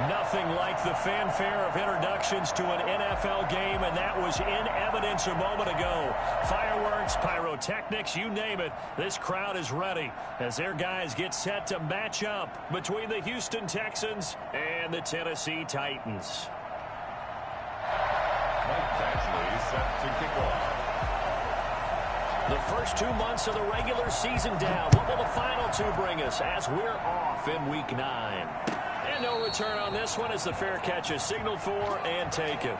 Nothing like the fanfare of introductions to an NFL game, and that was in evidence a moment ago. Fireworks, pyrotechnics, you name it. This crowd is ready as their guys get set to match up between the Houston Texans and the Tennessee Titans. Set to kick off. The first 2 months of the regular season down. What will the final two bring us as we're off in Week 9? And no return on this one as the fair catch is signaled for and taken.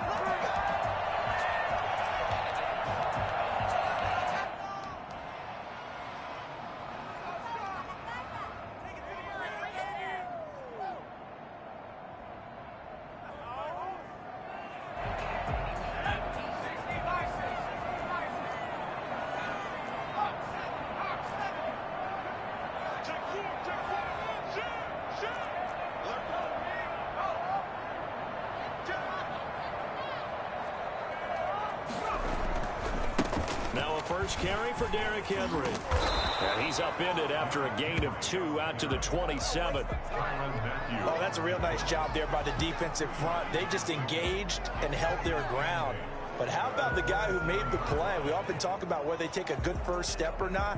First carry for Derrick Henry. And he's upended after a gain of 2 out to the 27. Oh, that's a real nice job there by the defensive front. They just engaged and held their ground. But how about the guy who made the play? We often talk about whether they take a good first step or not.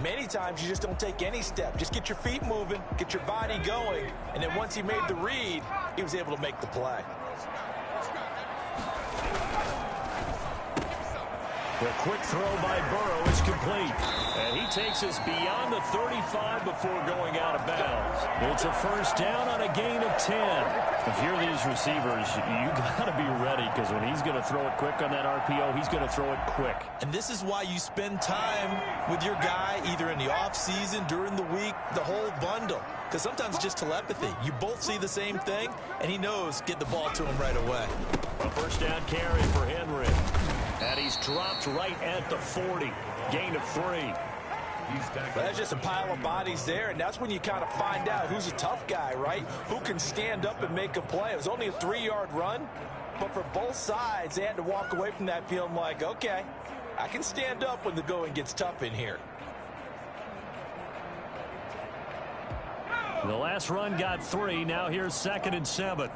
Many times you just don't take any step. Just get your feet moving, get your body going, and then once he made the read, he was able to make the play. The quick throw by Burrow is complete. And he takes us beyond the 35 before going out of bounds. It's a first down on a gain of 10. If you're these receivers, you got to be ready because when he's going to throw it quick on that RPO, he's going to throw it quick. And this is why you spend time with your guy either in the offseason, during the week, the whole bundle. Because sometimes it's just telepathy. You both see the same thing, and he knows get the ball to him right away. A first down carry for Henry. And he's dropped right at the 40. Gain of 3. But that's just a pile of bodies there, and that's when you kind of find out who's a tough guy, right? Who can stand up and make a play. It was only a 3-yard run, but for both sides, they had to walk away from that feeling like, okay, I can stand up when the going gets tough in here. The last run got 3. Now here's 2nd and 7.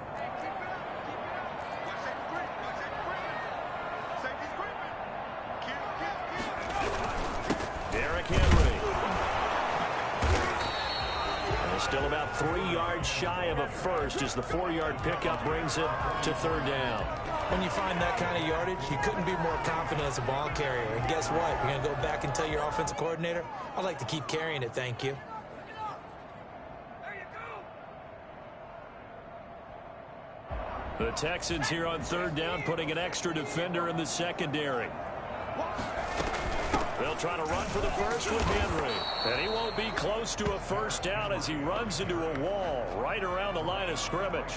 Derrick Henry. And still about 3 yards shy of a first as the 4-yard pickup brings it to 3rd down. When you find that kind of yardage, you couldn't be more confident as a ball carrier. And guess what? You're going to go back and tell your offensive coordinator, I'd like to keep carrying it, thank you. The Texans here on 3rd down, putting an extra defender in the secondary. They'll try to run for the first with Henry. And he won't be close to a first down as he runs into a wall right around the line of scrimmage.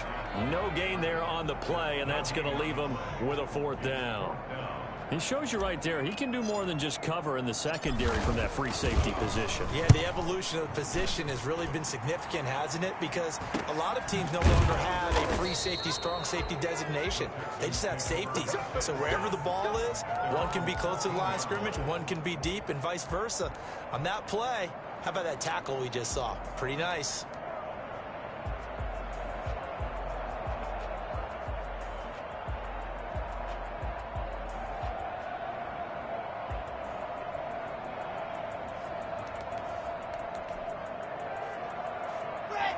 No gain there on the play, and that's going to leave him with a 4th down. It shows you right there, he can do more than just cover in the secondary from that free safety position. Yeah, the evolution of the position has really been significant, hasn't it? Because a lot of teams no longer have a free safety, strong safety designation. They just have safeties. So wherever the ball is, one can be close to the line of scrimmage, one can be deep, and vice versa. On that play, how about that tackle we just saw? Pretty nice.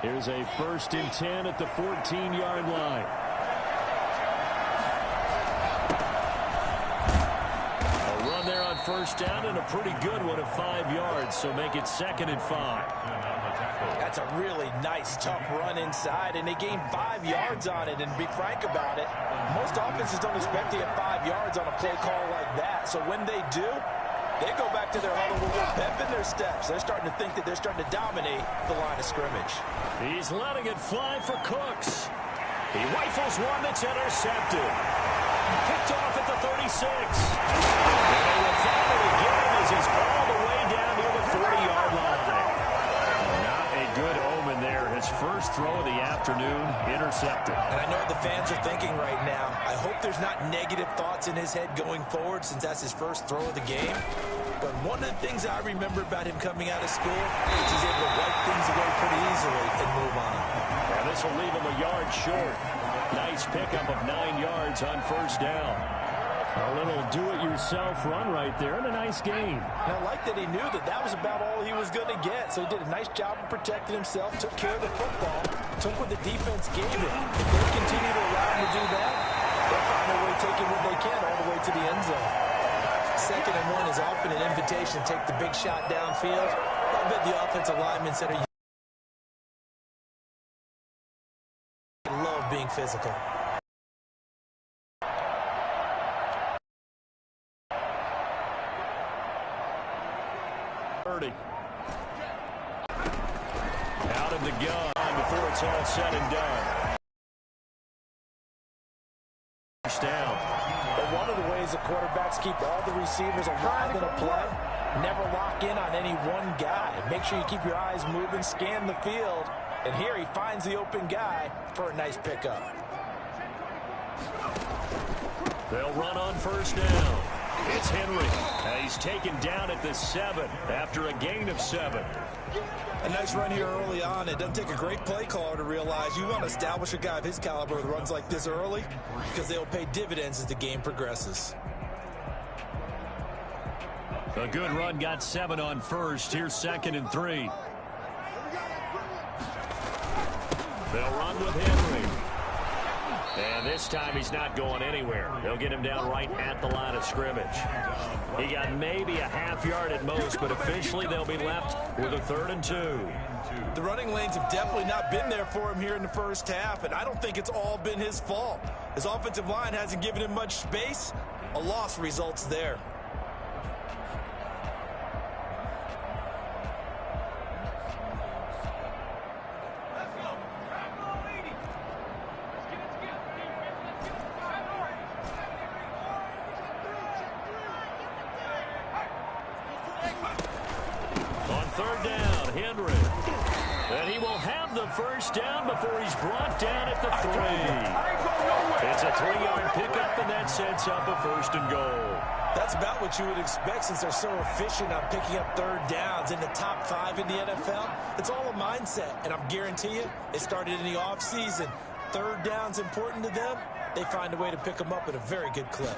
Here's a 1st and 10 at the 14-yard line. A run there on 1st down and a pretty good one of 5 yards, so make it 2nd and 5. That's a really nice, tough run inside, and they gained 5 yards on it. And to be frank about it, most offenses don't expect to get 5 yards on a play call like that. So when they do, they go back to their huddle with a little pep in their steps. They're starting to think that they're starting to dominate the line of scrimmage. He's letting it fly for Cooks. He rifles one that's intercepted. Picked off at the 36. And they will find it again as he's all the way down near the 40-yard line. Not a good omen there. His first throw of the afternoon intercepted. And I know what the fans are thinking right now. I hope there's not negative thoughts in his head going forward since that's his first throw of the game. But one of the things I remember about him coming out of school is he's able to wipe things away pretty easily and move on. And this will leave him a yard short. Nice pickup of 9 yards on first down. A little do-it-yourself run right there, and a nice gain. And I like that he knew that that was about all he was going to get. So he did a nice job of protecting himself, took care of the football, took what the defense gave him. If they continue to allow him to do that, they'll find a way taking what they can all the way to the end zone. 2nd and 1 is often an invitation to take the big shot downfield. I bet the offensive linemen said, I love being physical. Out of the gun before it's all said and done. First down. But one of the ways the quarterbacks keep all the receivers alive in a play, never lock in on any one guy. Make sure you keep your eyes moving, scan the field, and here he finds the open guy for a nice pickup. They'll run on first down. It's Henry. He's taken down at the 7 after a gain of 7. A nice run here early on. It doesn't take a great play caller to realize you want to establish a guy of his caliber with runs like this early because they'll pay dividends as the game progresses. A good run got 7 on first. Here's 2nd and 3. They'll run with Henry. And this time he's not going anywhere. They'll get him down right at the line of scrimmage. He got maybe a half yard at most, but officially they'll be left with a 3rd and 2. The running lanes have definitely not been there for him here in the first half, and I don't think it's all been his fault. His offensive line hasn't given him much space. A loss results there. First down before he's brought down at the 3. It's a 3-yard pickup, and that sets up a 1st and goal. That's about what you would expect since they're so efficient on picking up 3rd downs in the top 5 in the NFL. It's all a mindset, and I'm guarantee you, it started in the offseason. 3rd down's important to them. They find a way to pick them up at a very good clip.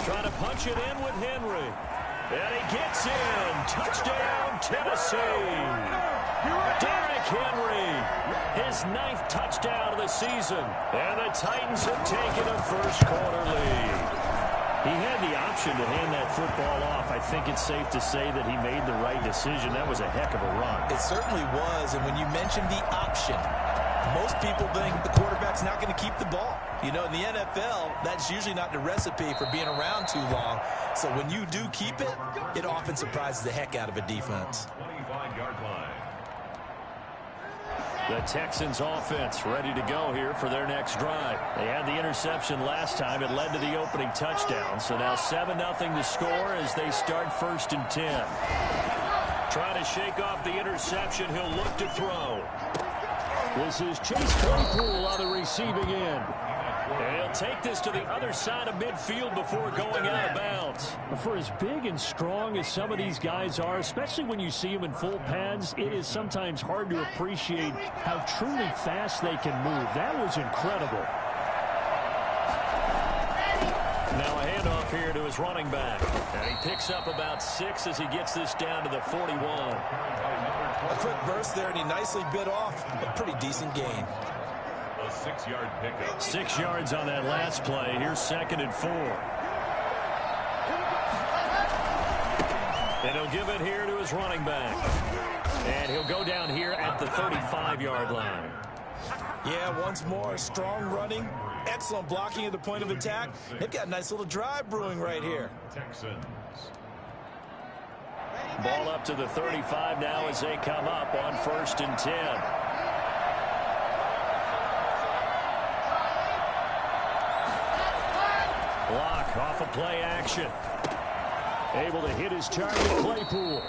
Trying to punch it in with Henry. And he gets in. Touchdown, Tennessee. Derrick Henry, his 9th touchdown of the season. And the Titans have taken a first-quarter lead. He had the option to hand that football off. I think it's safe to say that he made the right decision. That was a heck of a run. It certainly was, and when you mentioned the option, most people think the quarterback's not going to keep the ball. You know, in the NFL, that's usually not the recipe for being around too long. So when you do keep it, it often surprises the heck out of a defense. 25-yard line. The Texans offense ready to go here for their next drive. They had the interception last time. It led to the opening touchdown. So now 7-0 to score as they start 1st and 10. Trying to shake off the interception. He'll look to throw. This is Chase Claypool on the receiving end. And he'll take this to the other side of midfield before going out of bounds. For as big and strong as some of these guys are, especially when you see them in full pads, it is sometimes hard to appreciate how truly fast they can move. That was incredible. Now a handoff here to his running back. And he picks up about 6 as he gets this down to the 41. A quick burst there, and he nicely bit off a pretty decent gain. A 6-yard pickup. 6 yards on that last play. Here's 2nd and 4. And he'll give it here to his running back. And he'll go down here at the 35-yard line. Yeah, once more, strong running, excellent blocking at the point of attack. They've got a nice little drive brewing right here. Texans. Ball up to the 35 now as they come up on 1st and 10. Block off a play action. Able to hit his target, Claypool.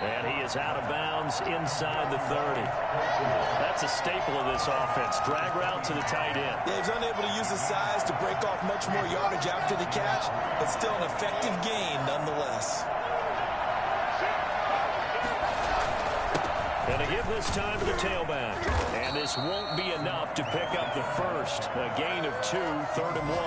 And he is out of bounds inside the 30. That's a staple of this offense. Drag route to the tight end. Yeah, he's unable to use his size to break off much more yardage after the catch, but still an effective gain nonetheless. And they give this time to the tailback. And this won't be enough to pick up the first. A gain of 2, 3rd and 1.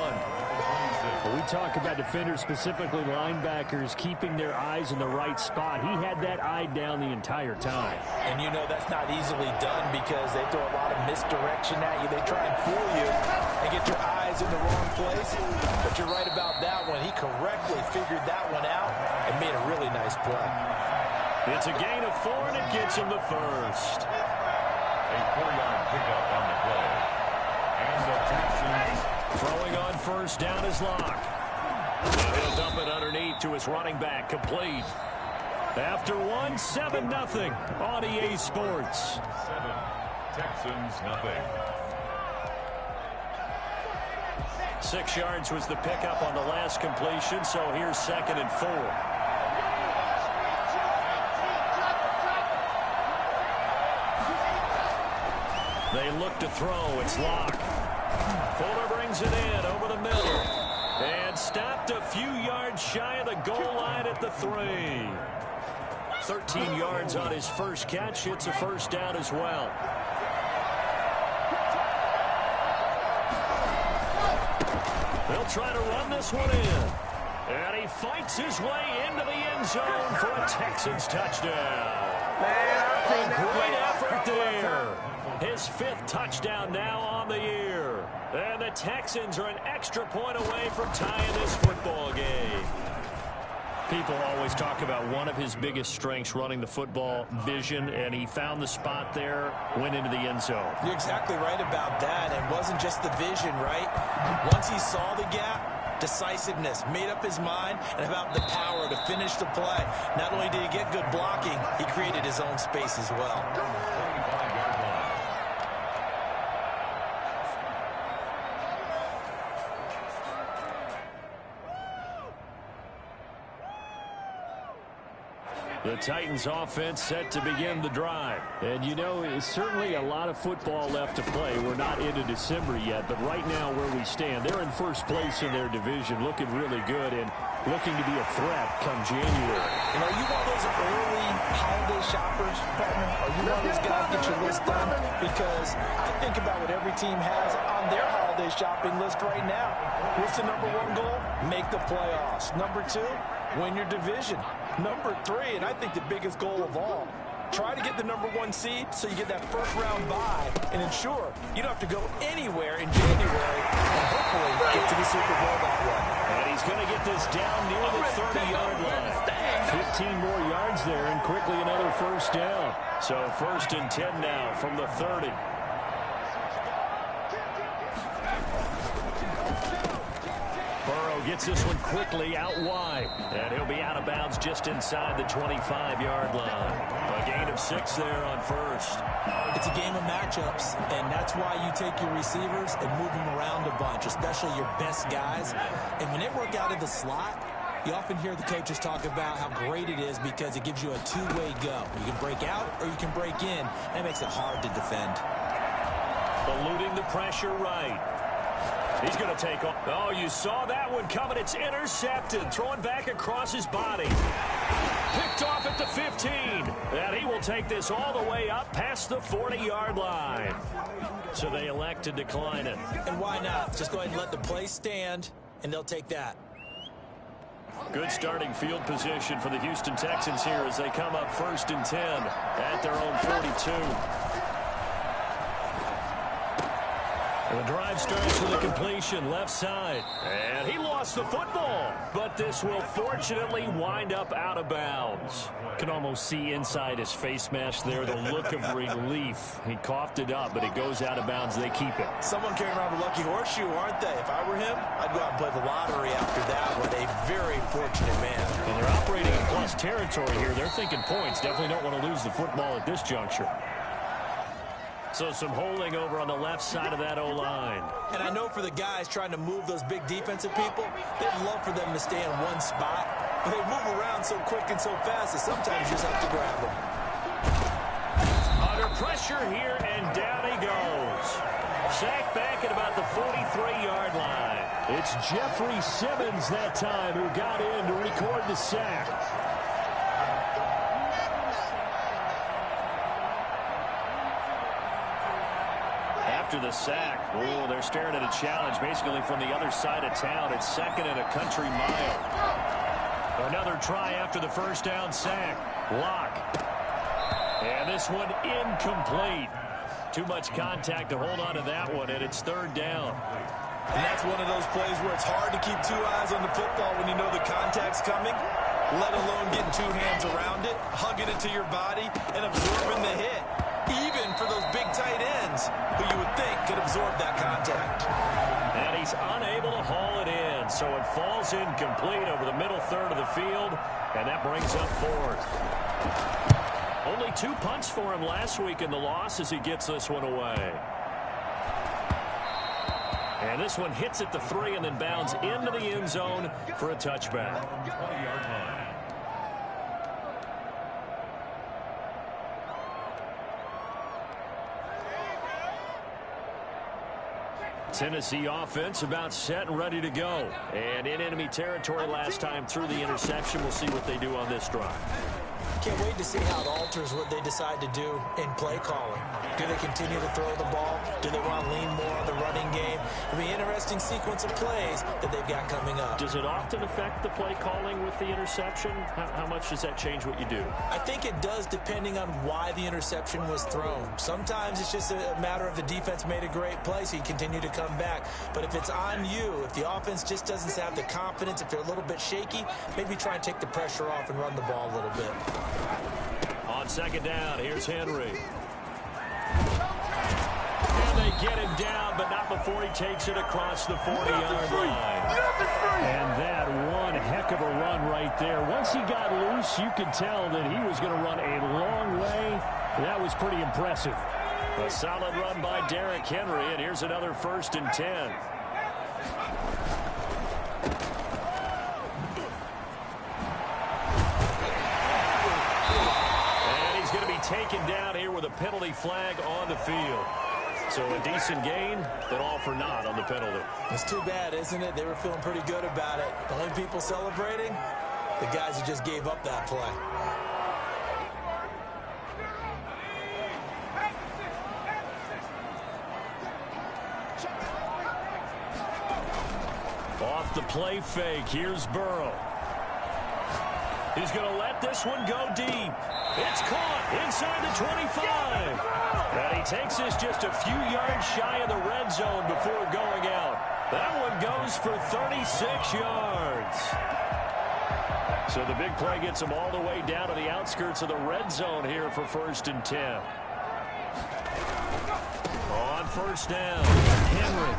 Well, we talk about defenders, specifically linebackers, keeping their eyes in the right spot. He had that eye down the entire time. And you know that's not easily done because they throw a lot of misdirection at you. They try and fool you and get your eyes in the wrong place. But you're right about that one. He correctly figured that one out and made a really nice play. It's a gain of 4, and it gets him the first. A 4-yard pickup on the play. And the Texans throwing on first down is Locke. Now he'll dump it underneath to his running back, complete. After 1, 7-0 on EA Sports. 7, Texans nothing. 6 yards was the pickup on the last completion, so here's 2nd and 4. They look to throw. It's Locke. Fuller brings it in over the middle. And stopped a few yards shy of the goal line at the 3. 13 yards on his first catch. It's a first down as well. They'll try to run this one in. And he fights his way into the end zone for a Texans touchdown. A great effort there. His 5th touchdown now on the year. And the Texans are an extra point away from tying this football game. People always talk about one of his biggest strengths, running the football, vision, and he found the spot there, went into the end zone. You're exactly right about that. It wasn't just the vision, right? Once he saw the gap, decisiveness, made up his mind, and about the power to finish the play. Not only did he get good blocking, he created his own space as well. The Titans offense set to begin the drive. And you know, it's certainly a lot of football left to play. We're not into December yet, but right now where we stand, they're in first place in their division, looking really good and looking to be a threat come January. And are you one of those early holiday shoppers, partner? Are you one of those guys get your list done? Because I think about what every team has on their holiday shopping list right now. What's the number 1 goal? Make the playoffs. Number 2, win your division. Number 3, and I think the biggest goal of all, try to get the number 1 seed so you get that first-round bye and ensure you don't have to go anywhere in January and hopefully get to the Super Bowl that way. And he's going to get this down near the 30-yard line. 15 more yards there and quickly another first down. So 1st and 10 now from the 30. Gets this one quickly out wide. And he'll be out of bounds just inside the 25-yard line. A gain of 6 there on first. It's a game of matchups, and that's why you take your receivers and move them around a bunch, especially your best guys. And when they work out of the slot, you often hear the coaches talk about how great it is because it gives you a two-way go. You can break out or you can break in. That makes it hard to defend. Eluding the pressure right. He's going to take off. Oh, you saw that one coming. It's intercepted. Throwing back across his body. Picked off at the 15. And he will take this all the way up past the 40-yard line. So they elect to decline it. And why not? Just go ahead and let the play stand, and they'll take that. Good starting field position for the Houston Texans here as they come up 1st and 10 at their own 42. The drive starts with a completion left side. And he lost the football. But this will fortunately wind up out of bounds. Can almost see inside his face mask there the look of relief. He coughed it up, but it goes out of bounds. They keep it. Someone carrying around a lucky horseshoe, aren't they? If I were him, I'd go out and play the lottery after that with a very fortunate man. And they're operating in plus territory here. They're thinking points. Definitely don't want to lose the football at this juncture. So some holding over on the left side of that O-line. And I know for the guys trying to move those big defensive people, they'd love for them to stay in one spot. But they move around so quick and so fast that sometimes you just have to grab them. Under pressure here, and down he goes. Sacked back at about the 43-yard line. It's Jeffrey Simmons that time who got in to record the sack. after the sack. Oh, they're staring at a challenge basically from the other side of town. It's second and a country mile. Another try after the first down sack. Block. And this one incomplete. Too much contact to hold on to that one, and it's third down. And that's one of those plays where it's hard to keep two eyes on the football when you know the contact's coming, let alone getting two hands around it, hugging it to your body, and absorbing the hit. Even for those big tight ends who you would think could absorb that contact. And he's unable to haul it in, so it falls incomplete over the middle third of the field, and that brings up fourth. Only 2 punts for him last week in the loss as he gets this one away. And this one hits at the 3 and then bounds into the end zone for a touchback. Tennessee offense about set and ready to go. And in enemy territory last time through the interception. We'll see what they do on this drive. Can't wait to see how it alters what they decide to do in play calling. Do they continue to throw the ball? Do they want to lean more on the running game? It'll be an interesting sequence of plays that they've got coming up. Does it often affect the play calling with the interception? How much does that change what you do? I think it does depending on why the interception was thrown. Sometimes it's just a matter of the defense made a great play, so you continue to come back. But if it's on you, if the offense just doesn't have the confidence, if they're a little bit shaky, maybe try and take the pressure off and run the ball a little bit. On second down, here's Henry. And they get him down, but not before he takes it across the 40-yard line. And that one heck of a run right there. Once he got loose, you could tell that he was going to run a long way. That was pretty impressive. A solid run by Derrick Henry, and here's another 1st and 10. Taken down here with a penalty flag on the field. So a decent gain, but all for naught on the penalty. It's too bad, isn't it? They were feeling pretty good about it. The only people celebrating, the guys who just gave up that play. Off the play fake, here's Burrow. He's going to let this one go deep. It's caught inside the 25. And he takes this just a few yards shy of the red zone before going out. That one goes for 36 yards. So the big play gets him all the way down to the outskirts of the red zone here for 1st and 10. On 1st down, Henry.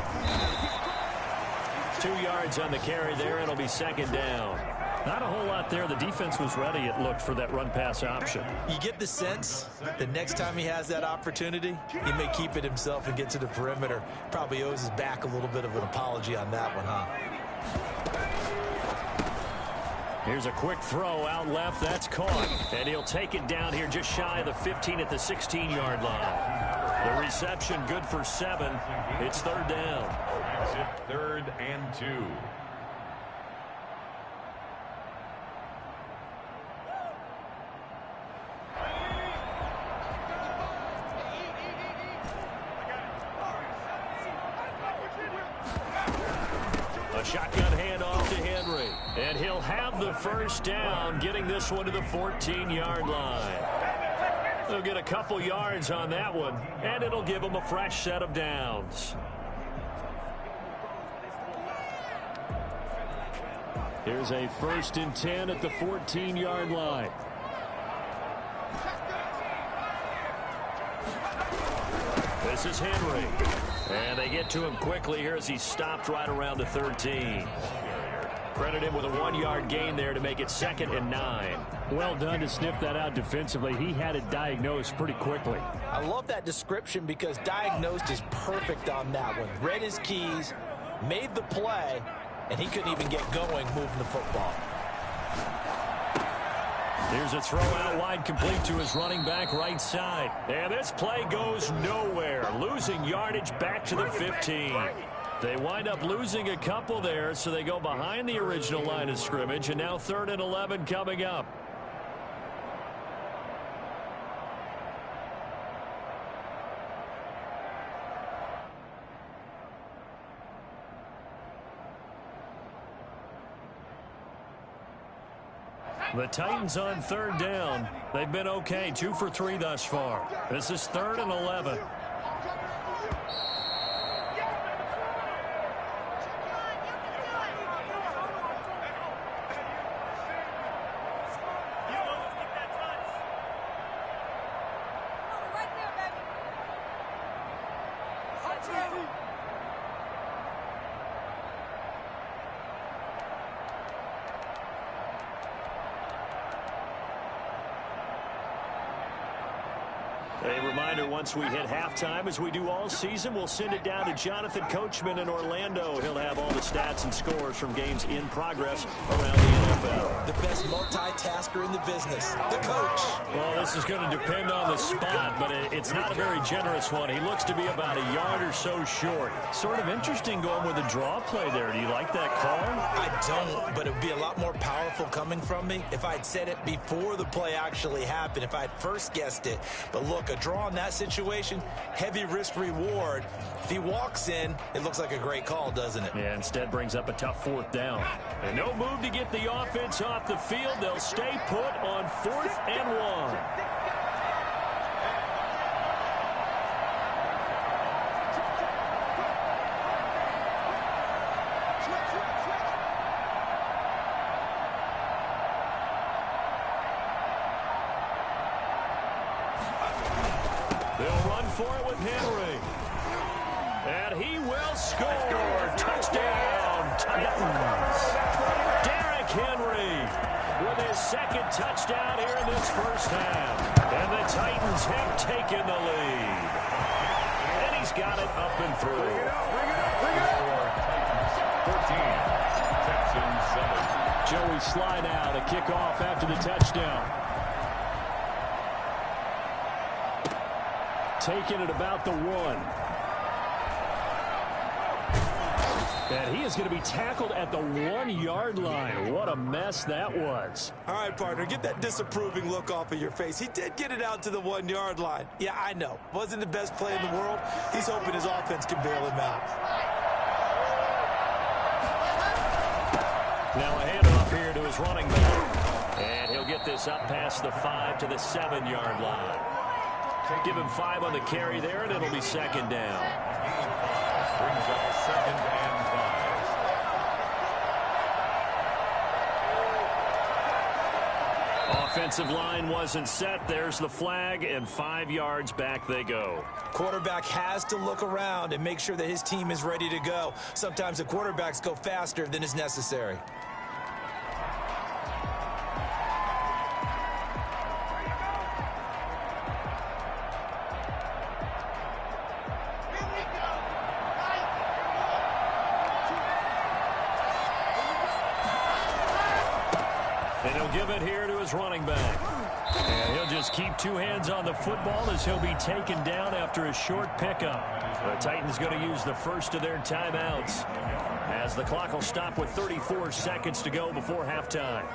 2 yards on the carry there. It'll be 2nd down. Not a whole lot there. The defense was ready, it looked, for that run-pass option. You get the sense that next time he has that opportunity, he may keep it himself and get to the perimeter. Probably owes his back a little bit of an apology on that one, huh? Here's a quick throw out left. That's caught. And he'll take it down here just shy of the 15 at the 16-yard line. The reception good for 7. It's 3rd down. That's it, 3rd and 2. Shotgun handoff to Henry. And he'll have the 1st down, getting this one to the 14-yard line. They'll get a couple yards on that one, and it'll give them a fresh set of downs. Here's a 1st and 10 at the 14-yard line. This is Henry. And they get to him quickly here as he stopped right around the 13. Credit him with a 1-yard gain there to make it 2nd and 9. Well done to sniff that out defensively. He had it diagnosed pretty quickly. I love that description because diagnosed is perfect on that one. Read his keys, made the play, and he couldn't even get going moving the football. Here's a throw out wide, complete to his running back right side. And this play goes nowhere. Losing yardage back to the 15. They wind up losing a couple there, so they go behind the original line of scrimmage, and now 3rd and 11 coming up. The Titans on third down. They've been okay, 2 for 3 thus far. This is 3rd and 11. A reminder, once we hit halftime, as we do all season, we'll send it down to Jonathan Coachman in Orlando. He'll have all the stats and scores from games in progress around the NFL. The best multitasker in the business, the coach. Well, this is going to depend on the spot, but it's not a very generous one. He looks to be about a yard or so short. Sort of interesting going with a draw play there. Do you like that call? I don't, but it would be a lot more powerful coming from me if I'd said it before the play actually happened, if I'd first guessed it. But look, a draw in that situation, heavy risk reward. If he walks in, it looks like a great call, doesn't it? Yeah, instead brings up a tough 4th down. And no move to get the offense off the field. They'll stay put on 4th and 1. They'll run for it with Henry. And he will score. Touchdown, Titans. Derrick Henry with his 2nd touchdown here in this first half. And the Titans have taken the lead. And he's got it up and through. Bring it up. 14. Texans 7. Joey slide out, a kickoff after the touchdown. Taking it about the 1. And he is going to be tackled at the 1-yard line. What a mess that was. All right, partner, get that disapproving look off of your face. He did get it out to the 1-yard line. Yeah, I know. Wasn't the best play in the world. He's hoping his offense can bail him out. Now a handoff here to his running back. And he'll get this up past the 5 to the 7-yard line. Give him 5 on the carry there, and it'll be 2nd down. Brings up 2nd and 5. Offensive line wasn't set. There's the flag, and 5 yards back they go. Quarterback has to look around and make sure that his team is ready to go. Sometimes the quarterbacks go faster than is necessary. And he'll give it here to his running back. And he'll just keep 2 hands on the football as he'll be taken down after a short pickup. The Titans going to use the first of their timeouts as the clock will stop with 34 seconds to go before halftime.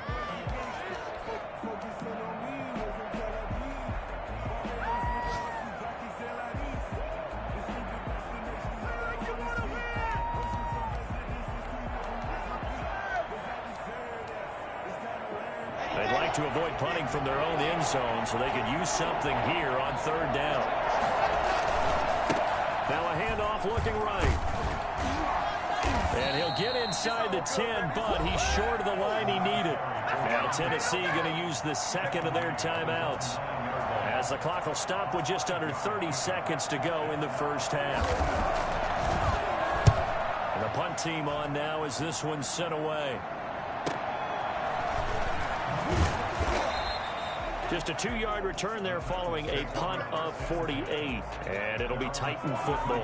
They'd like to avoid punting from their own end zone so they could use something here on 3rd down. Now a handoff looking right. And he'll get inside the 10, but he's short of the line he needed. Now Tennessee going to use the 2nd of their timeouts as the clock will stop with just under 30 seconds to go in the first half. And the punt team on now as this one's sent away. Just a 2-yard return there following a punt of 48. And it'll be Titan football.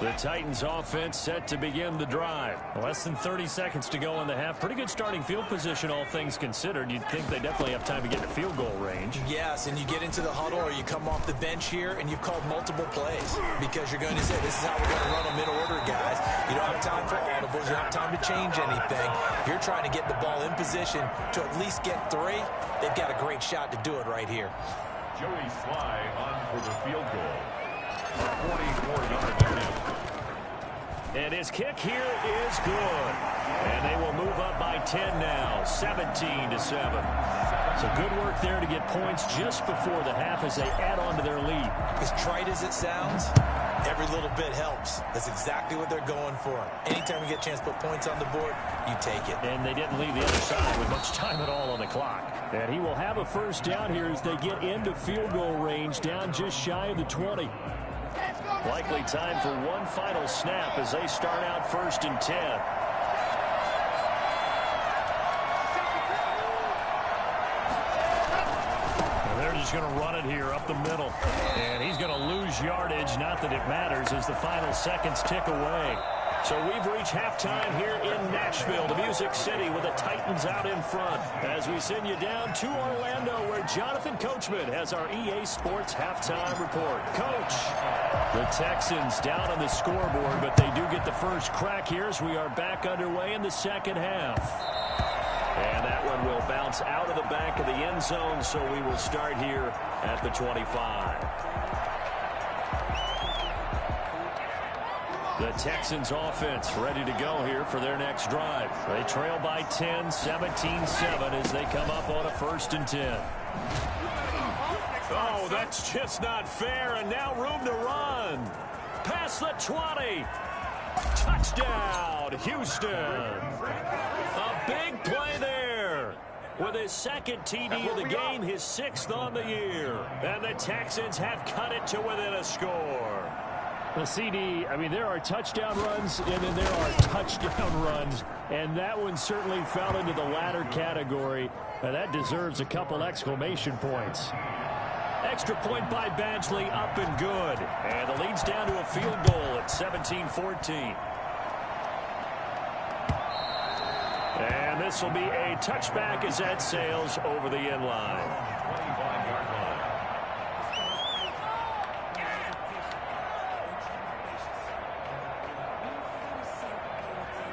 The Titans offense set to begin the drive. Less than 30 seconds to go in the half. Pretty good starting field position, all things considered. You'd think they definitely have time to get to field goal range. Yes, and you get into the huddle or you come off the bench here and you've called multiple plays because you're going to say, this is how we're going to run them in order, guys. You don't have time for audibles. You don't have time to change anything. You're trying to get the ball in position to at least get 3. They've got a great shot to do it right here. Joey Sly on for the field goal. 44 yards. And his kick here is good. And they will move up by 10 now, 17-7. So good work there to get points just before the half as they add on to their lead. As trite as it sounds, every little bit helps. That's exactly what they're going for. Anytime you get a chance to put points on the board, you take it. And they didn't leave the other side with much time at all on the clock. And he will have a first down here as they get into field goal range, down just shy of the 20. Likely time for one final snap as they start out 1st and 10. They're just going to run it here up the middle. And he's going to lose yardage. Not that it matters as the final seconds tick away. So we've reached halftime here in Nashville, the Music City, with the Titans out in front. As we send you down to Orlando, where Jonathan Coachman has our EA Sports halftime report. Coach, the Texans down on the scoreboard, but they do get the first crack here as we are back underway in the second half. And that one will bounce out of the back of the end zone, so we will start here at the 25. The Texans offense ready to go here for their next drive. They trail by 10, 17-7 as they come up on a 1st and 10. Oh, that's just not fair, and now room to run. Past the 20. Touchdown, Houston. A big play there. With his second TD of the game, his 6th on the year. And the Texans have cut it to within a score. The CD, I mean, there are touchdown runs, and then there are touchdown runs, and that one certainly fell into the latter category. Now, that deserves a couple exclamation points. Extra point by Badgley, up and good. And the lead's down to a field goal at 17-14. And this will be a touchback as that sails over the end line. 25-yard line.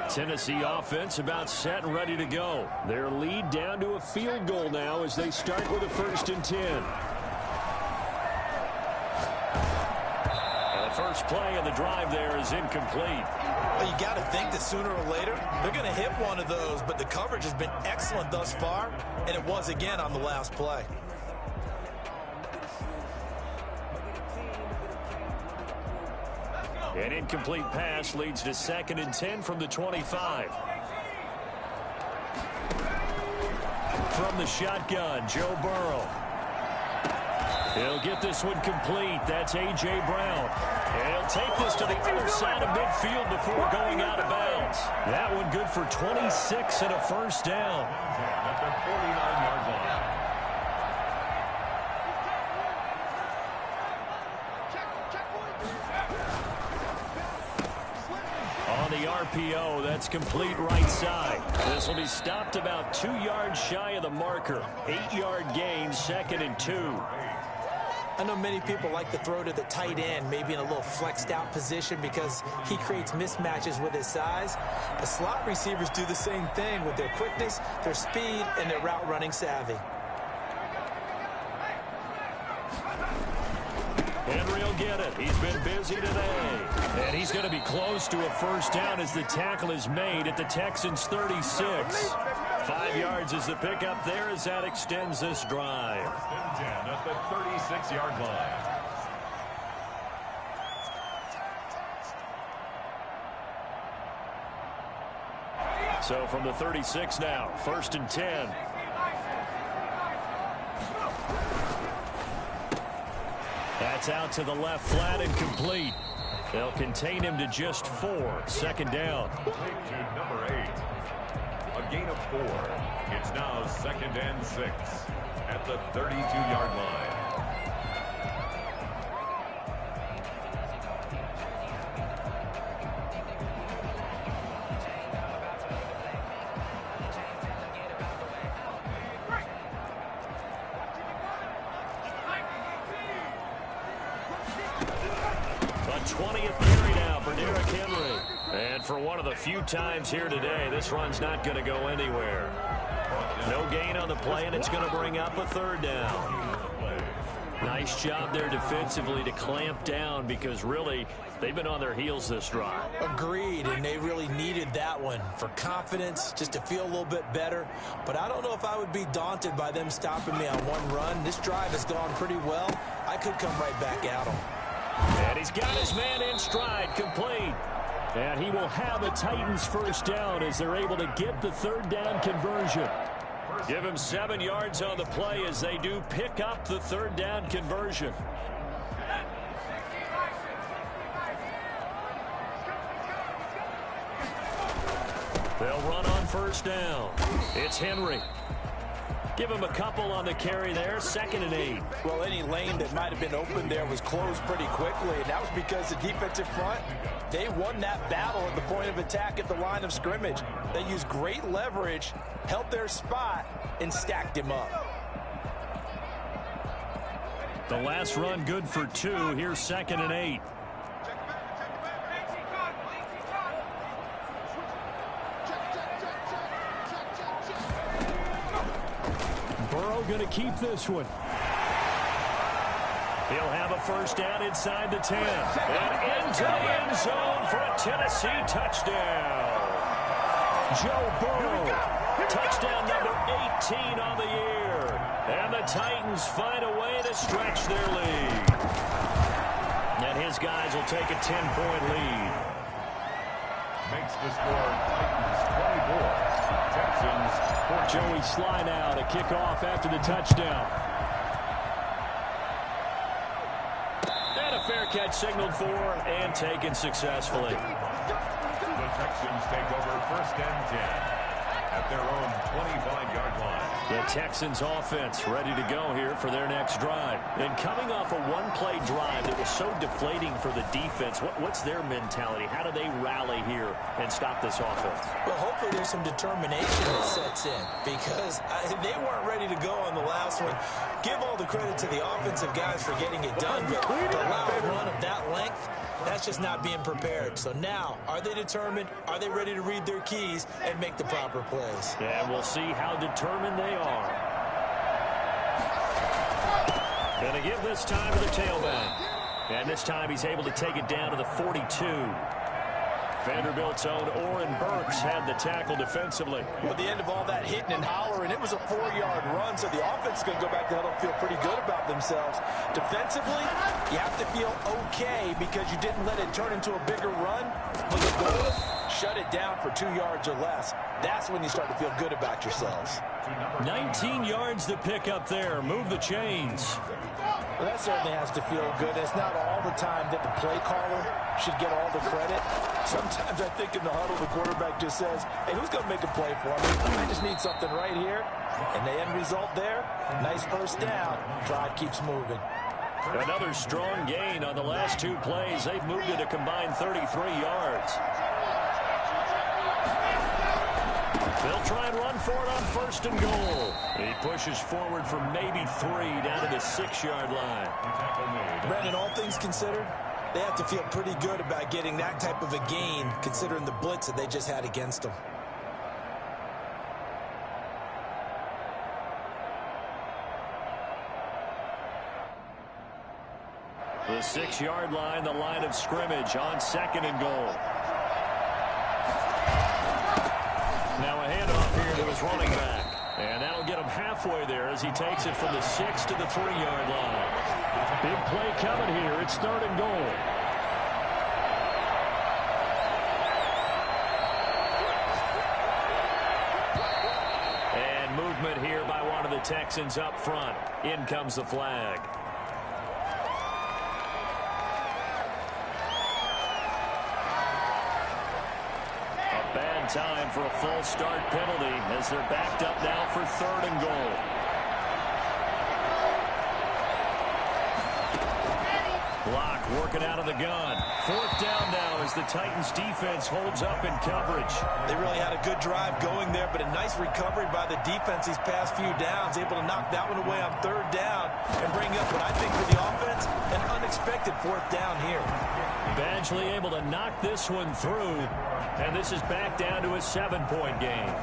Tennessee offense about set and ready to go. Their lead down to a field goal now as they start with a 1st and 10. And the first play of the drive there is incomplete. Well, you got to think that sooner or later they're going to hit one of those, but the coverage has been excellent thus far, and it was again on the last play. An incomplete pass leads to 2nd and 10 from the 25. From the shotgun, Joe Burrow. He'll get this one complete. That's A.J. Brown. And he'll take this to the other side of midfield before going out of bounds. That one good for 26 and a first down. At the 49-yard line. On the RPO, that's complete right side. This will be stopped about 2 yards shy of the marker. 8-yard gain, 2nd and 2. I know many people like to throw to the tight end, maybe in a little flexed out position because he creates mismatches with his size. The slot receivers do the same thing with their quickness, their speed, and their route running savvy. Henry will get it. He's been busy today. And he's going to be close to a first down as the tackle is made at the Texans' 36. 5 yards is the pickup there as that extends this drive. 10 at the 36-yard line. So from the 36 now, 1st and 10. That's out to the left flat and complete. They'll contain him to just 4. 2nd down. To number 8. A gain of 4. It's now 2nd and 6 at the 32-yard line. A 20th carry now for Derrick Henry. And for one of the few times here today, this run's not going to go anywhere. No gain on the play, and it's going to bring up a 3rd down. Nice job there defensively to clamp down because really they've been on their heels this drive. Agreed, and they really needed that one for confidence, just to feel a little bit better. But I don't know if I would be daunted by them stopping me on one run. This drive has gone pretty well. I could come right back at them. And he's got his man in stride, complete. And he will have a Titans first down as they're able to get the third down conversion. Give him 7 yards on the play as they do pick up the third down conversion. They'll run on first down. It's Henry. Give him a couple on the carry there, 2nd and 8. Well, any lane that might have been open there was closed pretty quickly, and that was because the defensive front, they won that battle at the point of attack at the line of scrimmage. They used great leverage, held their spot, and stacked him up. The last run good for 2. Here's 2nd and 8. Burrow going to keep this one. He'll have a first down inside the 10. And into the end zone for a Tennessee touchdown. Joe Burrow, touchdown number 18 on the year. And the Titans find a way to stretch their lead. And his guys will take a 10-point lead. Makes the score Titans 24. Texans 14. Joey slide out, a kickoff after the touchdown. And a fair catch signaled for and taken successfully. The Texans take over 1st and 10 at their own 25-yard line. The Texans offense ready to go here for their next drive. And coming off a one-play drive that was so deflating for the defense, what's their mentality? How do they rally here and stop this offense? Well, hopefully there's some determination that sets in because they weren't ready to go on the last one. Give all the credit to the offensive guys for getting it done, but the loud run of that length, that's just not being prepared. So now, are they determined? Are they ready to read their keys and make the proper plays? And we'll see how determined they are. Going to give this time to the tailback. And this time he's able to take it down to the 42. Vanderbilt's own Oren Burks had the tackle defensively. Well, at the end of all that hitting and hollering, it was a 4-yard run, so the offense is going to go back to huddle and feel pretty good about themselves. Defensively, you have to feel okay because you didn't let it turn into a bigger run. But the goal, shut it down for 2 yards or less. That's when you start to feel good about yourselves. 19 yards to pick up there. Move the chains. Well, that certainly has to feel good. It's not all the time that the play caller should get all the credit. Sometimes I think in the huddle, the quarterback just says, hey, who's going to make a play for me? I just need something right here. And the end result there, nice first down. Drive keeps moving. Another strong gain on the last 2 plays. They've moved it a combined 33 yards. They'll try and run for it on 1st and goal. He pushes forward for maybe 3 down to the 6-yard line. Brandon, all things considered, they have to feel pretty good about getting that type of a gain considering the blitz that they just had against them. The 6-yard line, the line of scrimmage on 2nd and goal. Now a handoff here to his running back. And that'll get him halfway there as he takes it from the 6 to the 3-yard line. Big play coming here. It's 3rd and goal. And movement here by one of the Texans up front. In comes the flag. Time for a false start penalty as they're backed up now for 3rd and goal. Block working out of the gun. 4th down now as the Titans defense holds up in coverage. They really had a good drive going there, but a nice recovery by the defense these past few downs, able to knock that one away on 3rd down and bring up what I think for the offense, an unexpected 4th down here. Badgley able to knock this one through, and this is back down to a 7-point game.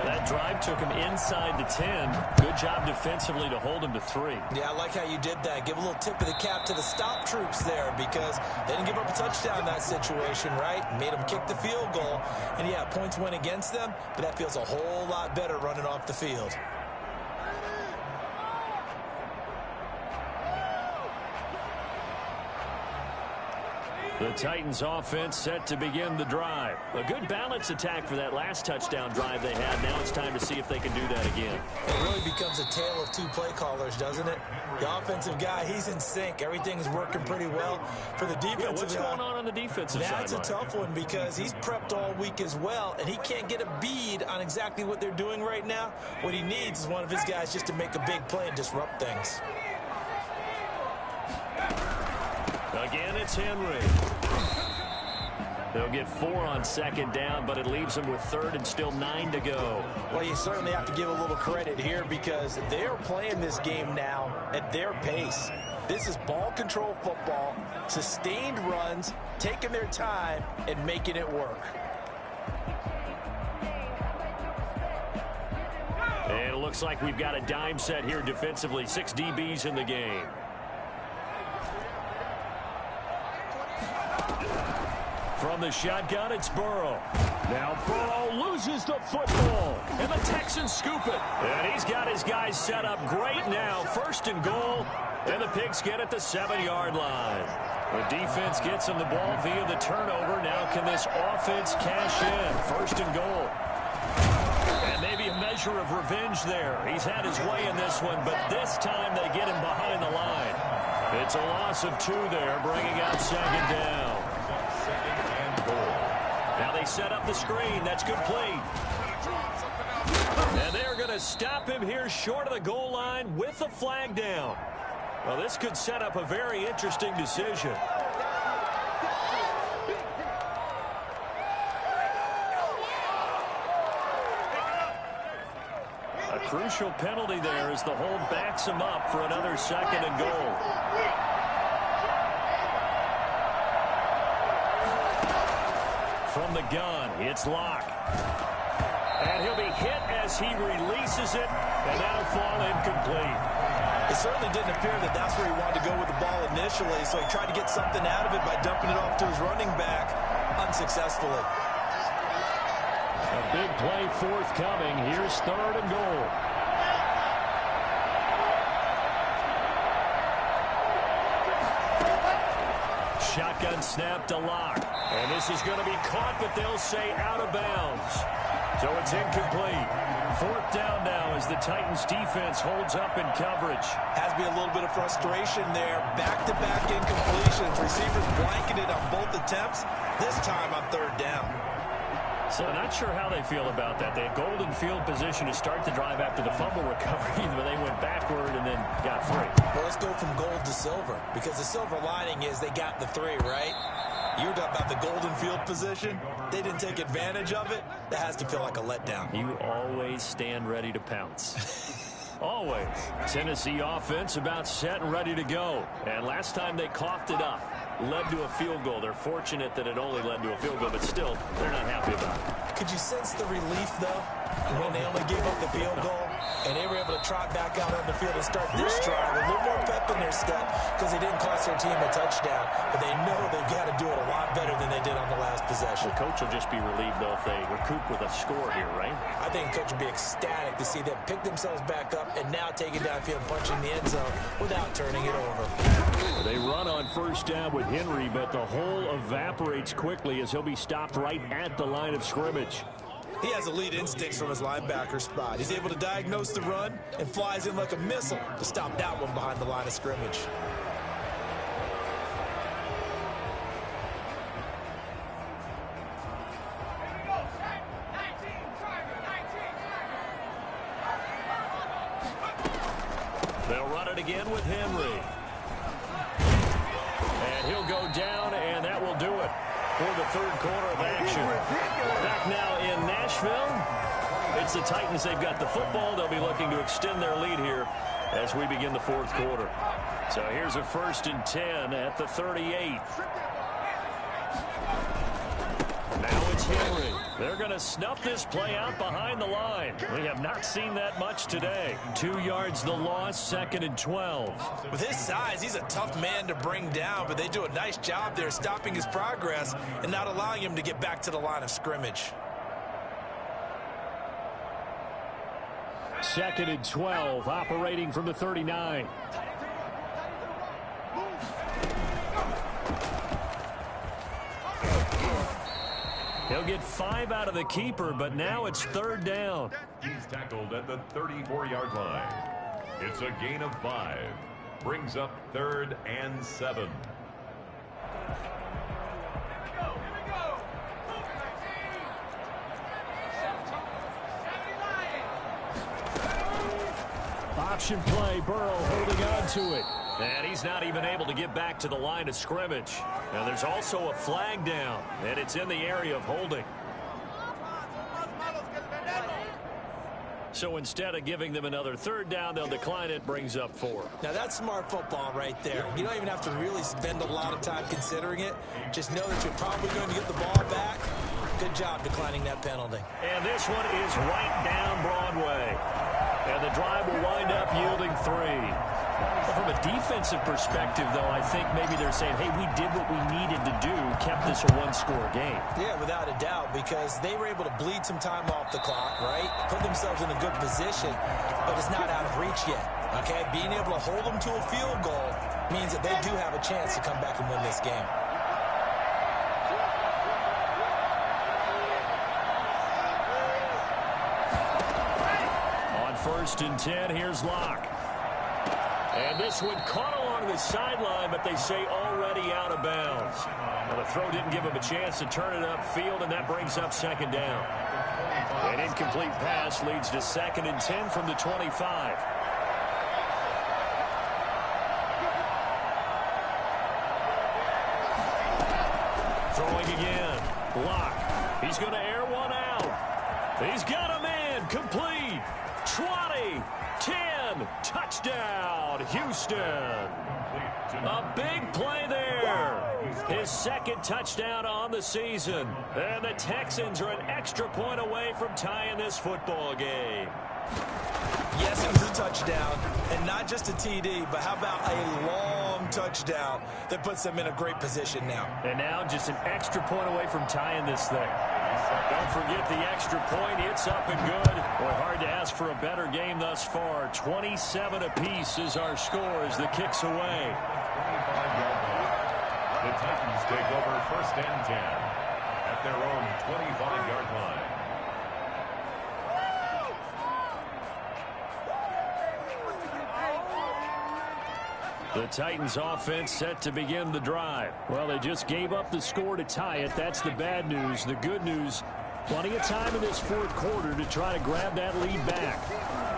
That drive took him inside the 10. Good job defensively to hold him to 3. Yeah, I like how you did that. Give a little tip of the cap to the stop troops there because they didn't give up a touchdown in that situation, right? Made them kick the field goal. And, yeah, points went against them, but that feels a whole lot better running off the field. The Titans offense set to begin the drive. A good balance attack for that last touchdown drive they had. Now it's time to see if they can do that again. It really becomes a tale of 2 play callers, doesn't it? The offensive guy, he's in sync. Everything's working pretty well. For the defensive what's going on the defensive side? That's a tough one because he's prepped all week as well, and he can't get a bead on exactly what they're doing right now. What he needs is one of his guys just to make a big play and disrupt things. Again, it's Henry. They'll get 4 on 2nd down, but it leaves them with 3rd and still 9 to go. Well, you certainly have to give a little credit here because they're playing this game now at their pace. This is ball control football, sustained runs, taking their time, and making it work. And it looks like we've got a dime set here defensively. 6 DBs in the game. From the shotgun, it's Burrow. Now Burrow loses the football, and the Texans scoop it. And he's got his guys set up great now. 1st and goal, and the Pigs get at the 7-yard line. The defense gets him the ball via the turnover. Now can this offense cash in? 1st and goal. And maybe a measure of revenge there. He's had his way in this one, but this time they get him behind the line. It's a loss of 2 there, bringing out 2nd down. Now they set up the screen. That's complete. And they're going to stop him here short of the goal line with the flag down. Well, this could set up a very interesting decision. A crucial penalty there as the hold backs him up for another 2nd and goal. From the gun, it's Locke. And he'll be hit as he releases it, and that'll fall incomplete. It certainly didn't appear that that's where he wanted to go with the ball initially, so he tried to get something out of it by dumping it off to his running back unsuccessfully. A big play forthcoming. Here's 3rd and goal. Shotgun snap to Locke. And this is going to be caught, but they'll say out of bounds. So it's incomplete. 4th down now as the Titans defense holds up in coverage. Has to be a little bit of frustration there. Back-to-back incompletions. Receivers blanketed on both attempts. This time on 3rd down. So not sure how they feel about that. They had golden field position to start the drive after the fumble recovery, but they went backward and then got 3. Well, let's go from gold to silver, because the silver lining is they got the 3, right? You were talking about the golden field position. They didn't take advantage of it. That has to feel like a letdown. You always stand ready to pounce. Always. Tennessee offense about set and ready to go. And last time they coughed it up. Led to a field goal. They're fortunate that it only led to a field goal, but still, they're not happy about it. Could you sense the relief, though, when they only gave up the field goal and they were able to trot back out on the field and start this drive with a little more pep in their step because they didn't cost their team a touchdown, but they know they've got to do it a lot better than they did on the last possession. The coach will just be relieved, though, if they recoup with a score here, right? I think the coach will be ecstatic to see them pick themselves back up and now take it downfield, punching the end zone without turning it over. They run on 1st down with Henry, but the hole evaporates quickly as he'll be stopped right at the line of scrimmage. He has elite instincts from his linebacker spot. He's able to diagnose the run and flies in like a missile to stop that one behind the line of scrimmage. They'll run it again with Henry. good for the third quarter of action. Back now in Nashville. It's the Titans. They've got the football. They'll be looking to extend their lead here as we begin the fourth quarter. So here's a 1st and 10 at the 38. Now it's Henry. They're going to snuff this play out behind the line. We have not seen that much today. 2 yards the loss, 2nd and 12. With his size, he's a tough man to bring down, but they do a nice job there stopping his progress and not allowing him to get back to the line of scrimmage. 2nd and 12, operating from the 39. He'll get 5 out of the keeper, but now it's 3rd down. He's tackled at the 34-yard line. It's a gain of 5. Brings up 3rd and 7. Option play, Burrow holding on to it. And he's not even able to get back to the line of scrimmage. Now there's also a flag down, and it's in the area of holding. So instead of giving them another 3rd down, they'll decline it, brings up 4. Now that's smart football right there. You don't even have to really spend a lot of time considering it. Just know that you're probably going to get the ball back. Good job declining that penalty. And this one is right down Broadway. And the drive will wind up yielding 3. From a defensive perspective, though, I think maybe they're saying, hey, we did what we needed to do, kept this a 1-score game. Yeah, without a doubt, because they were able to bleed some time off the clock, right? Put themselves in a good position, but it's not out of reach yet, okay? Being able to hold them to a field goal means that they do have a chance to come back and win this game. On 1st and 10, here's Locke. And this one caught along the sideline, but they say already out of bounds. Well, the throw didn't give him a chance to turn it upfield, and that brings up 2nd down. An incomplete pass leads to 2nd and 10 from the 25. Throwing again. Locke. He's going to air one out. He's got him in. Complete. 20. 10. Touchdown, Houston. A big play there. His 2nd touchdown on the season. And the Texans are an extra point away from tying this football game. Yes, it was a touchdown, and not just a TD, but how about a long touchdown that puts them in a great position now. And now just an extra point away from tying this thing. Don't forget the extra point. It's up and good. Boy, hard to ask for a better game thus far. 27 apiece is our score as the kick's away. The Titans take over 1st and 10 at their own 25-yard line. The Titans offense set to begin the drive. Well, they just gave up the score to tie it. That's the bad news. The good news, plenty of time in this 4th quarter to try to grab that lead back.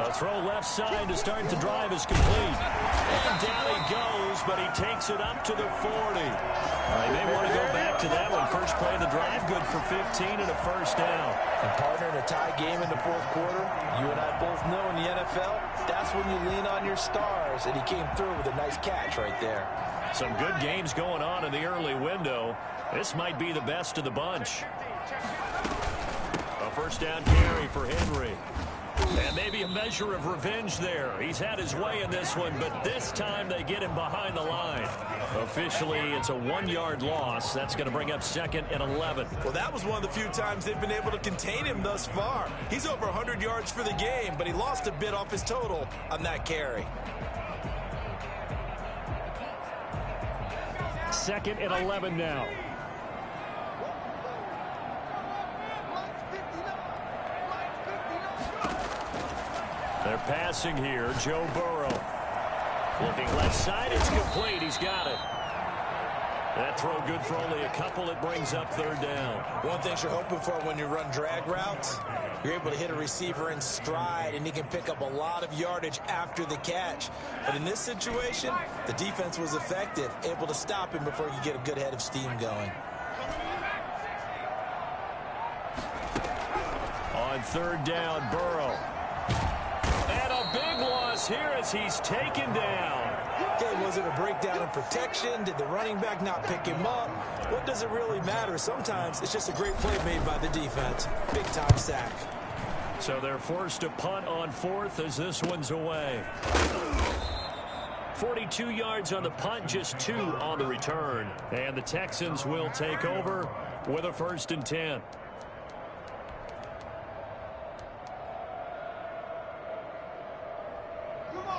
A throw left side to start the drive is complete. And down he goes, but he takes it up to the 40. They may want to go back to that one. First play of the drive, good for 15 and a 1st down. And partner, in a tie game in the 4th quarter, you and I both know in the NFL, that's when you lean on your stars, and he came through with a nice catch right there. Some good games going on in the early window. This might be the best of the bunch. A 1st down carry for Henry. And maybe a measure of revenge there. He's had his way in this one, but this time they get him behind the line. Officially, it's a 1-yard loss. That's going to bring up 2nd and 11. Well, that was one of the few times they've been able to contain him thus far. He's over 100 yards for the game, but he lost a bit off his total on that carry. 2nd and 11 now. They're passing here. Joe Burrow. Looking left side. It's complete. He's got it. That throw good for only a couple. It brings up 3rd down. One thing you're hoping for when you run drag routes, you're able to hit a receiver in stride, and he can pick up a lot of yardage after the catch. But in this situation, the defense was effective, able to stop him before he could get a good head of steam going. On third down, Burrow. And a big loss here as he's taken down. Okay, was it a breakdown in protection? Did the running back not pick him up? What does it really matter? Sometimes it's just a great play made by the defense. Big-time sack. So they're forced to punt on fourth as this one's away. 42 yards on the punt, just 2 on the return. And the Texans will take over with a 1st and 10.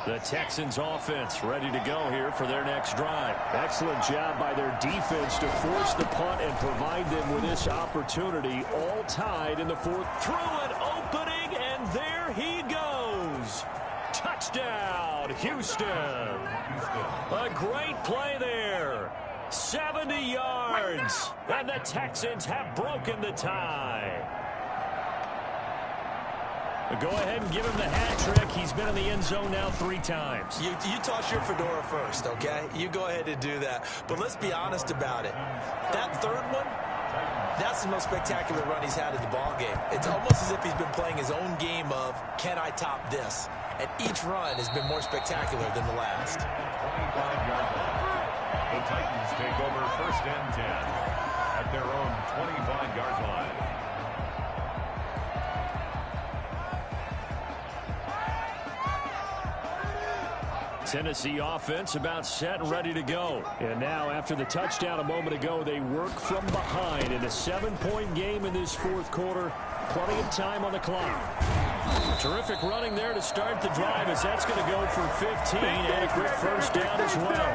The Texans offense ready to go here for their next drive. Excellent job by their defense to force the punt and provide them with this opportunity, all tied in the fourth. Through an opening, and there he goes. Touchdown, Houston. A great play there. 70 yards, and the Texans have broken the tie. Go ahead and give him the hat trick. He's been in the end zone now 3 times. You toss your fedora first, okay? You go ahead and do that. But let's be honest about it. That third one, that's the most spectacular run he's had in the ballgame. It's almost as if he's been playing his own game of, can I top this? And each run has been more spectacular than the last. 25-yard line. The Titans take over 1st and 10 at their own 25-yard line. Tennessee offense about set and ready to go. And now after the touchdown a moment ago, they work from behind in a 7-point game in this fourth quarter. Plenty of time on the clock. Terrific running there to start the drive as that's going to go for 15 and a quick 1st down as well.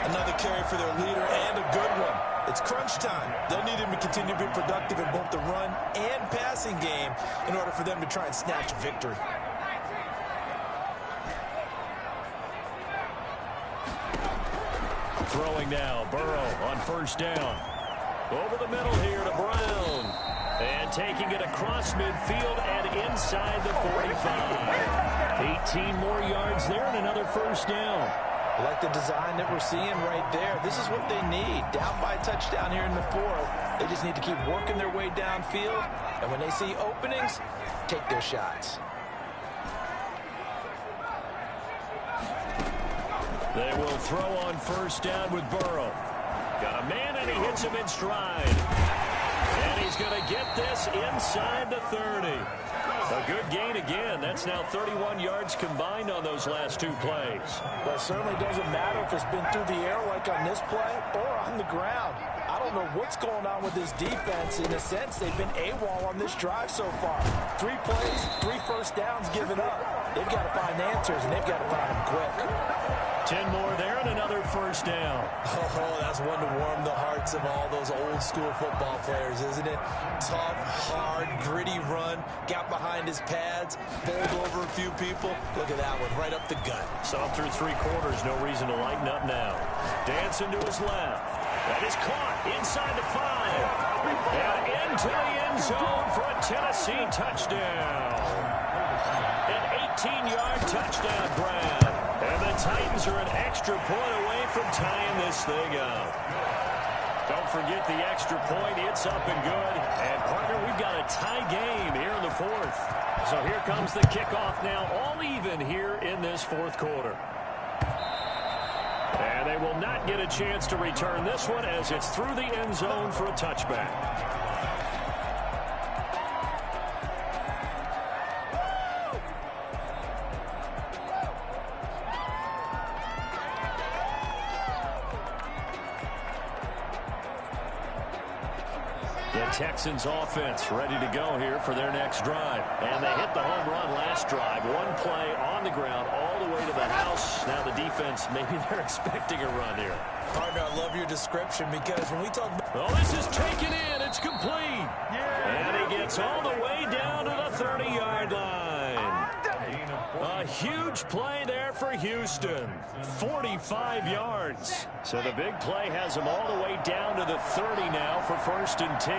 Another carry for their leader and a good one. It's crunch time. They'll need him to continue to be productive in both the run and passing game in order for them to try and snatch a victory. Throwing now, Burrow on 1st down. Over the middle here to Brown. And taking it across midfield and inside the 45. 18 more yards there and another 1st down. I like the design that we're seeing right there. This is what they need. Down by a touchdown here in the 4th. They just need to keep working their way downfield. And when they see openings, take their shots. They will throw on 1st down with Burrow. Got a man, and he hits him in stride. And he's going to get this inside the 30. A good gain again. That's now 31 yards combined on those last 2 plays. Well, it certainly doesn't matter if it's been through the air like on this play or on the ground. I don't know what's going on with this defense. In a sense, they've been AWOL on this drive so far. 3 plays, 3 1st downs given up. They've got to find answers, and they've got to find them quick. 10 more there and another 1st down. Oh, that's one to warm the hearts of all those old school football players, isn't it? Tough, hard, gritty run. Got behind his pads, bowled over a few people. Look at that one, right up the gut. Saw through 3 quarters, no reason to lighten up now. Dancing to his left. That is caught inside the 5. And into the end zone for a Tennessee touchdown. An 18-yard touchdown grab. And the Titans are an extra point away from tying this thing up. Don't forget the extra point. It's up and good. And, partner, we've got a tie game here in the 4th. So here comes the kickoff now, all even here in this 4th quarter. And they will not get a chance to return this one as it's through the end zone for a touchback. Texans offense ready to go here for their next drive. And they hit the home run last drive. 1 play on the ground all the way to the house. Now the defense, maybe they're expecting a run here. Partner, I love your description because when we talk about... Oh, this is taken in. It's complete. And he gets all the way down to the 30-yard line. A huge play there for Houston. 45 yards. So the big play has him all the way down to the 30 now for 1st and 10.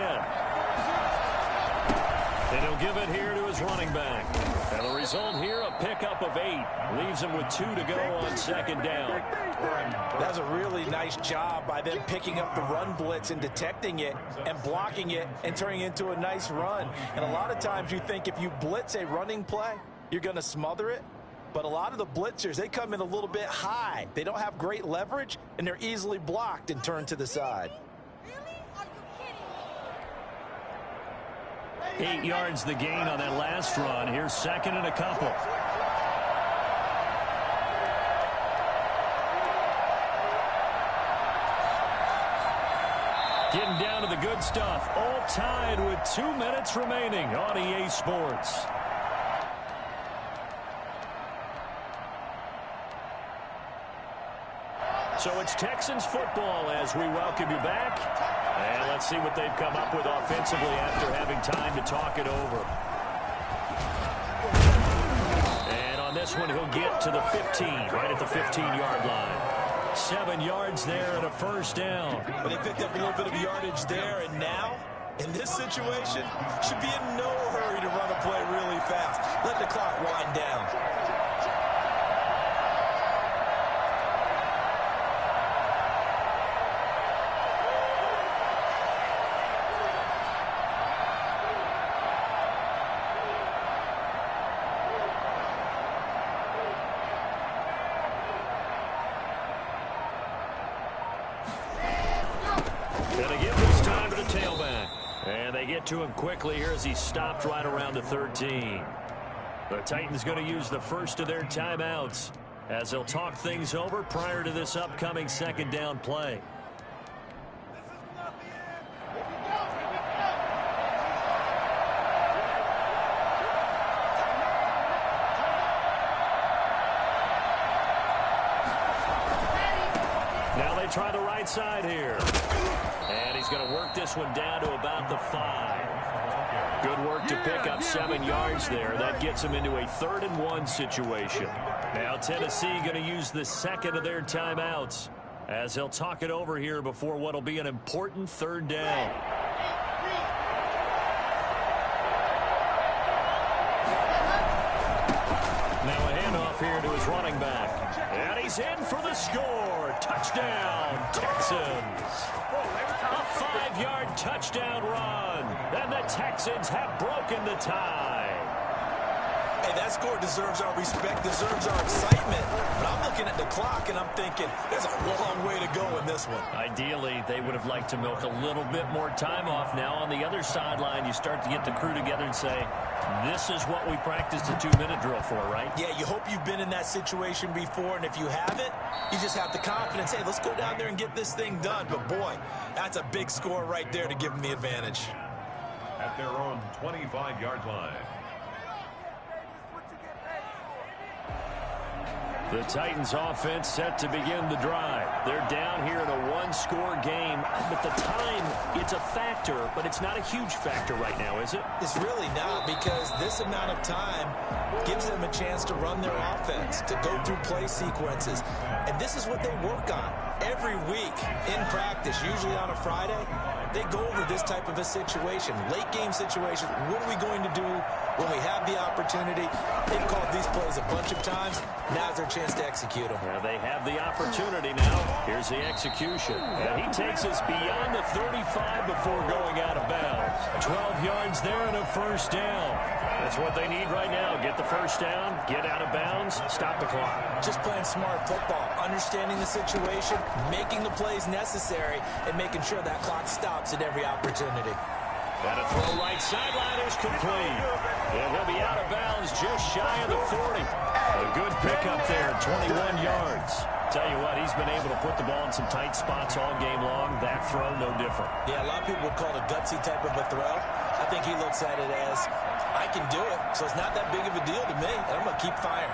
And he'll give it here to his running back. And the result here, a pickup of 8. Leaves him with 2 to go on second down. That's a really nice job by them picking up the run blitz and detecting it and blocking it and turning it into a nice run. And a lot of times you think if you blitz a running play, you're going to smother it. But a lot of the blitzers, they come in a little bit high. They don't have great leverage, and they're easily blocked and turned to the side. 8 yards the gain on that last run. Here's second and a couple. Getting down to the good stuff. All tied with 2 minutes remaining on EA Sports. So it's Texans football as we welcome you back. And let's see what they've come up with offensively after having time to talk it over. And on this one, he'll get to the 15, right at the 15-yard line. 7 yards there and a first down. But they picked up a little bit of yardage there, and now, in this situation, should be in no hurry to run a play really fast. Let the clock wind down. To him quickly here as he stopped right around the 13. The Titans going to use the first of their timeouts as they'll talk things over prior to this upcoming second down play. Now they try the right side here. And he's going to work this one down to about the 5. Good work to pick up 7 yards there. That gets him into a 3rd and 1 situation. Now Tennessee going to use the second of their timeouts as they'll talk it over here before what will be an important 3rd down. Now a handoff here to his running back. And he's in for the score. Touchdown, Texans. A 5-yard touchdown run. And the Texans have broken the tie. Hey, that score deserves our respect, deserves our excitement. But I'm looking at the clock, and I'm thinking there's a long way to go in this one. Ideally, they would have liked to milk a little bit more time off. Now on the other sideline, you start to get the crew together and say, this is what we practiced a 2-minute drill for, right? Yeah, you hope you've been in that situation before, and if you haven't, you just have the confidence, hey, let's go down there and get this thing done. But, boy, that's a big score right there to give them the advantage. At their own 25-yard line. The Titans offense set to begin the drive. They're down here in a 1-score game. But the time, it's a factor, but it's not a huge factor right now, is it? It's really not, because this amount of time gives them a chance to run their offense, to go through play sequences. And this is what they work on every week in practice, usually on a Friday. They go over this type of a situation, late game situation. What are we going to do when we have the opportunity? They've called these plays a bunch of times. Now's their chance to execute them. Yeah, they have the opportunity now. Here's the execution. And he takes us beyond the 35 before going out of bounds. 12 yards there and a first down. That's what they need right now. Get the first down, get out of bounds, stop the clock. Just playing smart football, understanding the situation, making the plays necessary, and making sure that clock stops at every opportunity. Got a throw right sideline is complete. And he'll be out of bounds just shy of the 40. A good pickup there, 21 yards. Tell you what, he's been able to put the ball in some tight spots all game long. That throw, no different. Yeah, a lot of people would call it a gutsy type of a throw. I think he looks at it as, I can do it, so it's not that big of a deal to me, and I'm going to keep firing.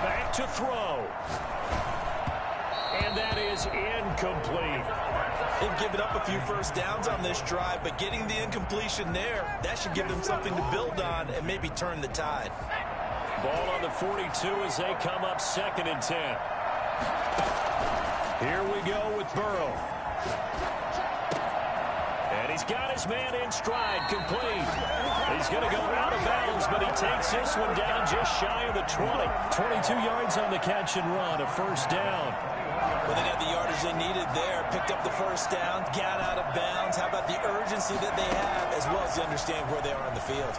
Back to throw. And that is incomplete. They've given up a few first downs on this drive, but getting the incompletion there, that should give them something to build on and maybe turn the tide. Ball on the 42 as they come up 2nd and 10. Here we go with Burrow. And he's got his man in stride, complete. He's going to go out of bounds, but he takes this one down just shy of the 20. 22 yards on the catch and run, a first down. Well, they got the yardage they needed there, picked up the first down, got out of bounds. How about the urgency that they have, as well as the understanding where they are on the field?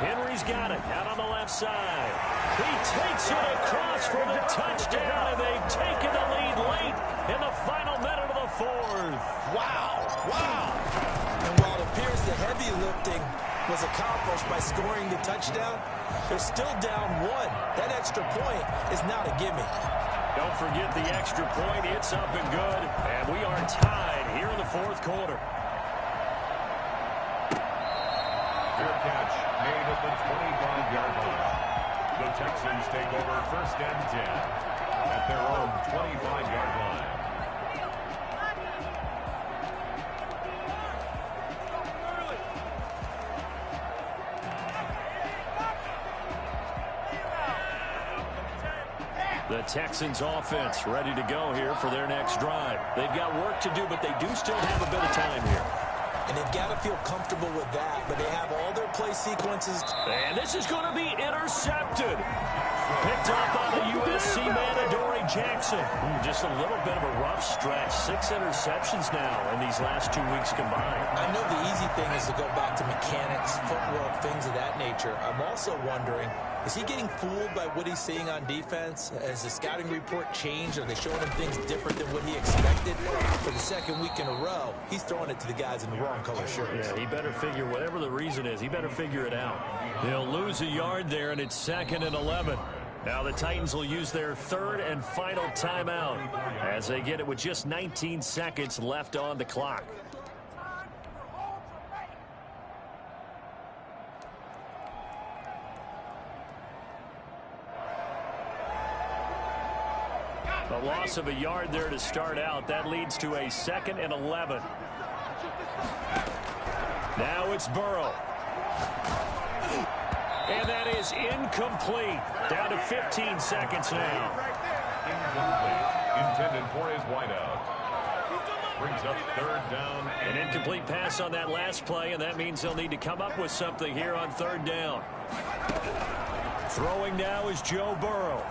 Henry's got it out on the left side. He takes it across for the touchdown, and they've taken the lead late in the final minute of the fourth. Wow. And while it appears the heavy lifting was accomplished by scoring the touchdown, they're still down one. That extra point is not a gimme. Don't forget the extra point. It's up and good, and we are tied here in the fourth quarter. Fair catch made at the 25-yard line. The Texans take over first and 10 at their own 25-yard line. The Texans offense ready to go here for their next drive. They've got work to do, but they do still have a bit of time here. And they've got to feel comfortable with that, but they have all their play sequences. And this is going to be intercepted. Picked up by the USC man, Adoree Jackson. Just a little bit of a rough stretch. 6 interceptions now in these last 2 weeks combined. I know the easy thing is to go back to mechanics, footwork, things of that nature. I'm also wondering, is he getting fooled by what he's seeing on defense? Has the scouting report changed? Are they showing him things different than what he expected? For the second week in a row, he's throwing it to the guys in the wrong color shirts. Yeah, he better figure, whatever the reason is, he better figure it out. He'll lose a yard there, and it's 2nd and 11. Now the Titans will use their third and final timeout as they get it with just 19 seconds left on the clock. A loss of a yard there to start out. That leads to a 2nd and 11. Now it's Burrow. And that is incomplete. Down to 15 seconds now. Incomplete. Intended for his wideout. Brings up 3rd down. An incomplete pass on that last play, and that means they'll need to come up with something here on 3rd down. Throwing now is Joe Burrow.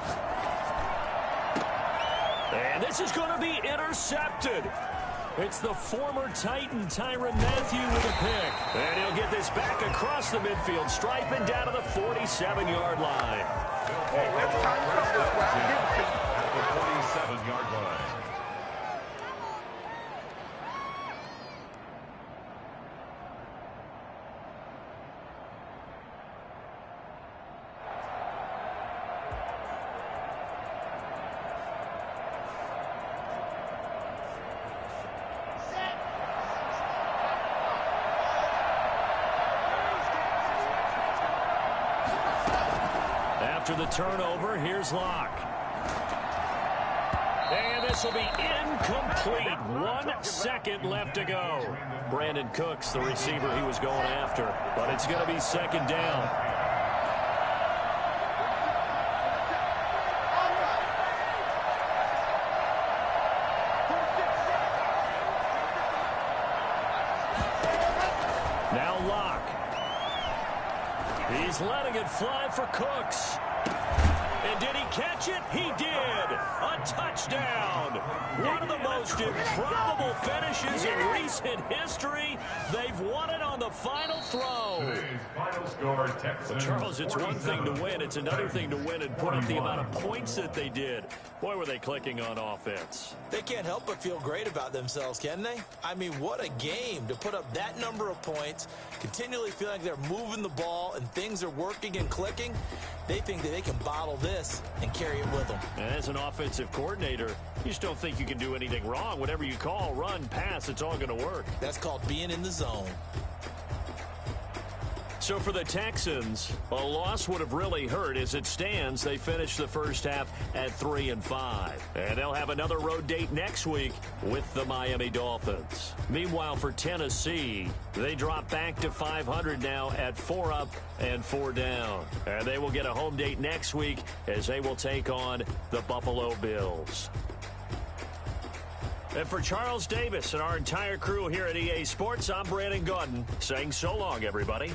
And this is going to be intercepted. It's the former Titan Tyrann Mathieu with a pick. And he'll get this back across the midfield stripe and down to the 47-yard line. At the 47-yard line. After the turnover, here's Locke. And this will be incomplete. 1 second left to go. Brandon Cooks, the receiver he was going after. But it's going to be 2nd down. Now Locke. He's letting it fly for Cooks. And did he catch it? He did. A touchdown. One of the most improbable finishes in recent history. They've won it on the final throw. Today's final score, Texans. Charles, it's one thing to win. It's another thing to win and put up the amount of points that they did. Boy, were they clicking on offense. They can't help but feel great about themselves, can they? I mean, what a game to put up that number of points, continually feel like they're moving the ball and things are working and clicking. They think that they can bottle this and carry it with them. And as an offensive coordinator, you just don't think you can do anything wrong. Whatever you call, run, pass, it's all going to work. That's called being in the zone. So for the Texans, a loss would have really hurt. As it stands, they finished the first half at 3-5. And they'll have another road date next week with the Miami Dolphins. Meanwhile, for Tennessee, they drop back to 500 now at 4 up and 4 down. And they will get a home date next week as they will take on the Buffalo Bills. And for Charles Davis and our entire crew here at EA Sports, I'm Brandon Gaudin saying so long, everybody.